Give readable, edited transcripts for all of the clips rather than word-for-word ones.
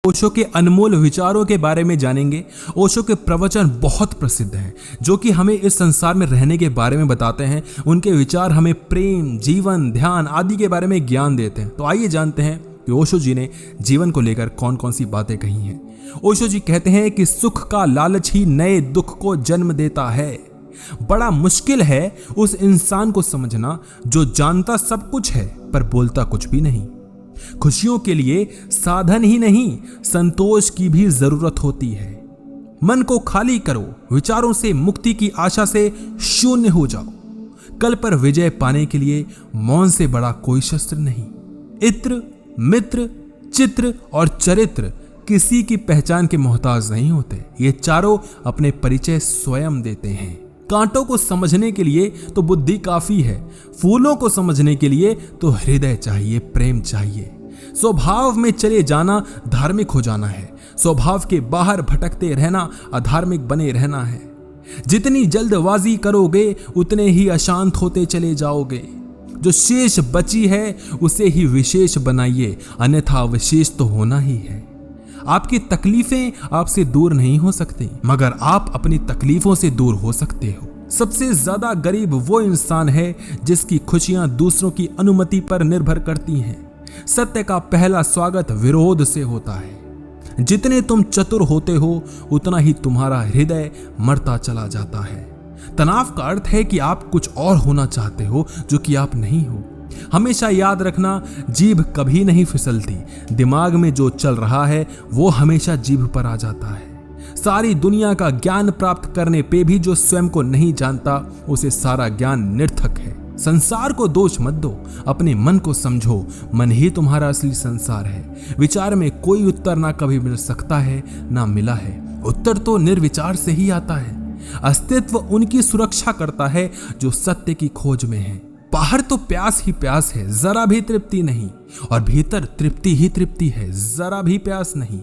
ओशो के अनमोल विचारों के बारे में जानेंगे। ओशो के प्रवचन बहुत प्रसिद्ध हैं जो कि हमें इस संसार में रहने के बारे में बताते हैं। उनके विचार हमें प्रेम, जीवन, ध्यान आदि के बारे में ज्ञान देते हैं। तो आइए जानते हैं कि ओशो जी ने जीवन को लेकर कौन कौन सी बातें कही हैं। ओशो जी कहते हैं कि सुख का लालच ही नए दुख को जन्म देता है। बड़ा मुश्किल है उस इंसान को समझना जो जानता सब कुछ है पर बोलता कुछ भी नहीं। खुशियों के लिए साधन ही नहीं, संतोष की भी जरूरत होती है। मन को खाली करो, विचारों से मुक्ति की आशा से शून्य हो जाओ। कल पर विजय पाने के लिए मौन से बड़ा कोई शस्त्र नहीं। इत्र, मित्र, चित्र और चरित्र किसी की पहचान के मोहताज नहीं होते। ये चारों अपने परिचय स्वयं देते हैं। कांटों को समझने के लिए तो बुद्धि काफी है, फूलों को समझने के लिए तो हृदय चाहिए, प्रेम चाहिए। स्वभाव में चले जाना धार्मिक हो जाना है, स्वभाव के बाहर भटकते रहना अधार्मिक बने रहना है। जितनी जल्दबाजी करोगे उतने ही अशांत होते चले जाओगे। जो शेष बची है उसे ही विशेष बनाइए, अन्यथा विशेष तो होना ही है। आपकी तकलीफें आपसे दूर नहीं हो सकती, मगर आप अपनी तकलीफों से दूर हो सकते हो। सबसे ज्यादा गरीब वो इंसान है जिसकी खुशियां दूसरों की अनुमति पर निर्भर करती हैं। सत्य का पहला स्वागत विरोध से होता है। जितने तुम चतुर होते हो उतना ही तुम्हारा हृदय मरता चला जाता है। तनाव का अर्थ है कि आप कुछ और होना चाहते हो जो कि आप नहीं हो। हमेशा याद रखना, जीभ कभी नहीं फिसलती। दिमाग में जो चल रहा है वो हमेशा जीभ पर आ जाता है। सारी दुनिया का ज्ञान प्राप्त करने पे भी जो स्वयं को नहीं जानता उसे सारा ज्ञान निर्थक है। संसार को दोष मत दो, अपने मन को समझो। मन ही तुम्हारा असली संसार है। विचार में कोई उत्तर ना कभी मिल सकता है ना मिला है। उत्तर तो निर्विचार से ही आता है। अस्तित्व उनकी सुरक्षा करता है जो सत्य की खोज में है। बाहर तो प्यास ही प्यास है, जरा भी तृप्ति नहीं, और भीतर तृप्ति ही तृप्ति है, जरा भी प्यास नहीं।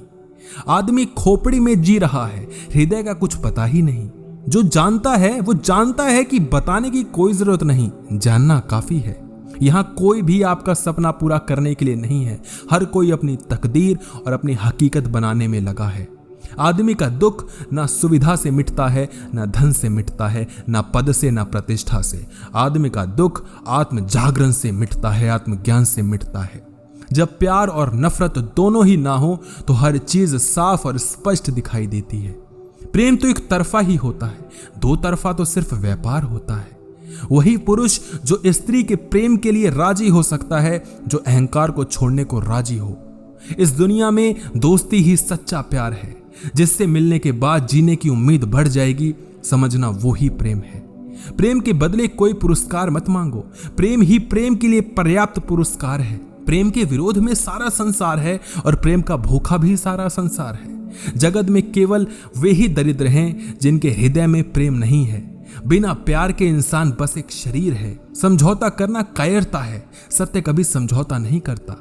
आदमी खोपड़ी में जी रहा है, हृदय का कुछ पता ही नहीं। जो जानता है वो जानता है कि बताने की कोई जरूरत नहीं, जानना काफी है। यहाँ कोई भी आपका सपना पूरा करने के लिए नहीं है। हर कोई अपनी तकदीर और अपनी हकीकत बनाने में लगा है। आदमी का दुख ना सुविधा से मिटता है, ना धन से मिटता है, ना पद से, ना प्रतिष्ठा से। आदमी का दुख आत्म जागरण से मिटता है, आत्मज्ञान से मिटता है। जब प्यार और नफरत दोनों ही ना हो तो हर चीज साफ और स्पष्ट दिखाई देती है। प्रेम तो एक तरफा ही होता है, दो तरफा तो सिर्फ व्यापार होता है। वही पुरुष जो स्त्री के प्रेम के लिए राजी हो सकता है जो अहंकार को छोड़ने को राजी हो। इस दुनिया में दोस्ती ही सच्चा प्यार है, जिससे मिलने के बाद जीने की उम्मीद बढ़ जाएगी। समझना वो ही प्रेम है। प्रेम के बदले कोई पुरस्कार मत मांगो। प्रेम ही प्रेम के लिए पर्याप्त पुरस्कार है। प्रेम के विरोध में सारा संसार है और प्रेम का भूखा भी सारा संसार है। जगत में केवल वे ही दरिद्र हैं जिनके हृदय में प्रेम नहीं है। बिना प्यार के इंसान बस एक शरीर है। समझौता करना कायरता है। सत्य कभी समझौता नहीं करता।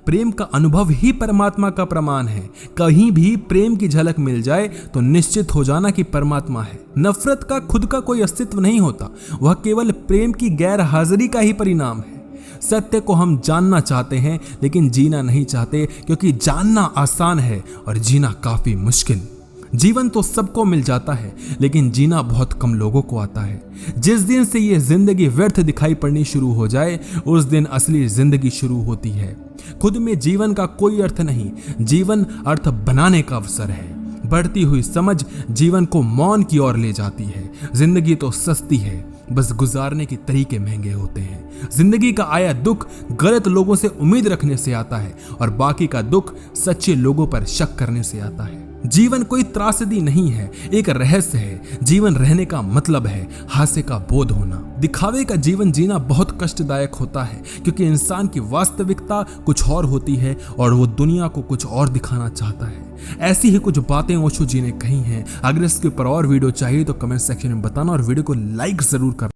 प्रेम का अनुभव ही परमात्मा का प्रमाण है। कहीं भी प्रेम की झलक मिल जाए तो निश्चित हो जाना कि परमात्मा है। नफरत का खुद का कोई अस्तित्व नहीं होता, वह केवल प्रेम की गैर हाजिरी का ही परिणाम है। सत्य को हम जानना चाहते हैं लेकिन जीना नहीं चाहते, क्योंकि जानना आसान है और जीना काफी मुश्किल। जीवन तो सबको मिल जाता है लेकिन जीना बहुत कम लोगों को आता है। जिस दिन से ये जिंदगी व्यर्थ दिखाई पड़नी शुरू हो जाए उस दिन असली जिंदगी शुरू होती है। खुद में जीवन का कोई अर्थ नहीं, जीवन अर्थ बनाने का अवसर है। बढ़ती हुई समझ जीवन को मौन की ओर ले जाती है। जिंदगी तो सस्ती है, बस गुजारने के तरीके महंगे होते हैं। जिंदगी का आया दुख गलत लोगों से उम्मीद रखने से आता है और बाकी का दुख सच्चे लोगों पर शक करने से आता है। जीवन कोई त्रासदी नहीं है, एक रहस्य है। जीवन रहने का मतलब है हास्य का बोध होना। दिखावे का जीवन जीना बहुत कष्टदायक होता है, क्योंकि इंसान की वास्तविकता कुछ और होती है और वो दुनिया को कुछ और दिखाना चाहता है। ऐसी ही कुछ बातें ओशो जी ने कही हैं। अगर इसके ऊपर और वीडियो चाहिए तो कमेंट सेक्शन में बताना और वीडियो को लाइक जरूर करना।